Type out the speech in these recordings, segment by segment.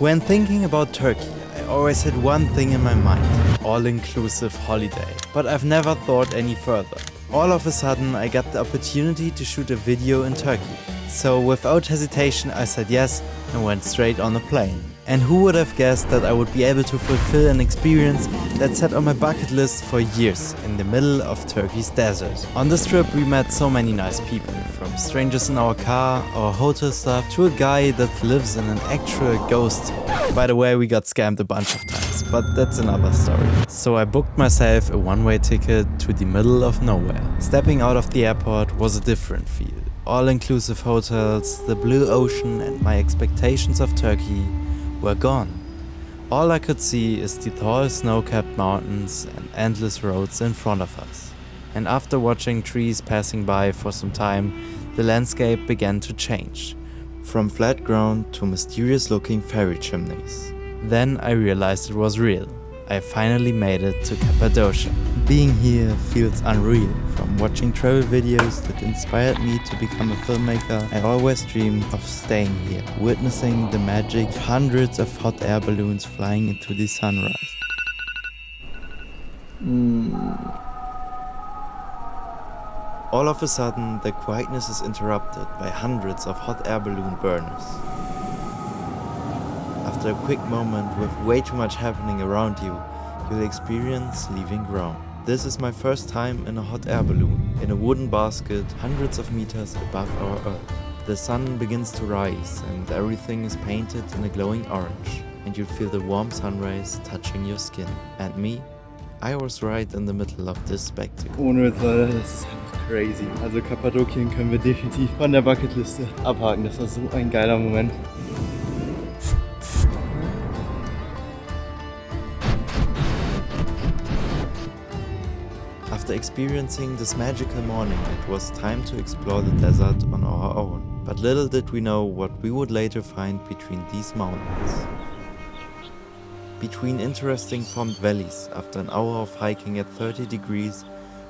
When thinking about Turkey, I always had one thing in my mind: all-inclusive holiday. But I've never thought any further. All of a sudden, I got the opportunity to shoot a video in Turkey. So without hesitation, I said yes and went straight on a plane. And who would have guessed that I would be able to fulfill an experience that sat on my bucket list for years in the middle of Turkey's desert. On this trip we met so many nice people, from strangers in our car, our hotel staff, to a guy that lives in an actual ghost town. By the way, we got scammed a bunch of times, but that's another story. So I booked myself a one-way ticket to the middle of nowhere. Stepping out of the airport was a different feel. All-inclusive hotels, the blue ocean, and my expectations of Turkey were gone. All I could see is the tall snow-capped mountains and endless roads in front of us. And after watching trees passing by for some time, the landscape began to change, from flat ground to mysterious-looking fairy chimneys. Then I realized it was real. I finally made it to Cappadocia. Being here feels unreal. From watching travel videos that inspired me to become a filmmaker, I always dreamed of staying here, witnessing the magic of hundreds of hot air balloons flying into the sunrise. All of a sudden, the quietness is interrupted by hundreds of hot air balloon burners. After a quick moment with way too much happening around you, you'll experience leaving ground. This is my first time in a hot air balloon, in a wooden basket hundreds of meters above our Earth. The sun begins to rise and everything is painted in a glowing orange, and you feel the warm sun rays touching your skin. And me? I was right in the middle of this spectacle. Ohne Witz, Leute, das ist einfach crazy. Also Kappadokien können wir definitiv von der Bucketliste abhaken. Das war so ein geiler Moment. After experiencing this magical morning, it was time to explore the desert on our own. But little did we know what we would later find between these mountains. Between interesting formed valleys, after an hour of hiking at 30 degrees,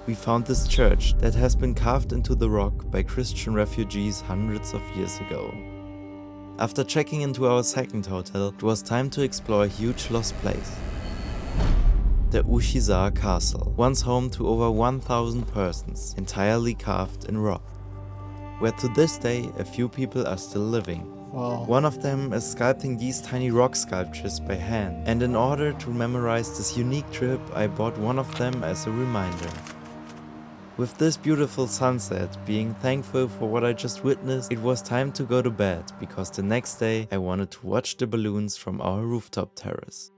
we found this church that has been carved into the rock by Christian refugees hundreds of years ago. After checking into our second hotel, it was time to explore a huge lost place. The Ushiza Castle, once home to over 1,000 persons, entirely carved in rock, where to this day a few people are still living. Wow. One of them is sculpting these tiny rock sculptures by hand, and in order to memorize this unique trip, I bought one of them as a reminder. With this beautiful sunset, being thankful for what I just witnessed, it was time to go to bed, because the next day I wanted to watch the balloons from our rooftop terrace.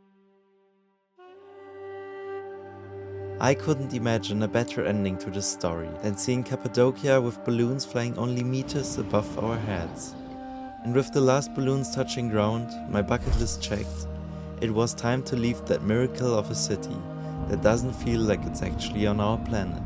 I couldn't imagine a better ending to this story than seeing Cappadocia with balloons flying only meters above our heads. And with the last balloons touching ground, my bucket list checked, it was time to leave that miracle of a city that doesn't feel like it's actually on our planet.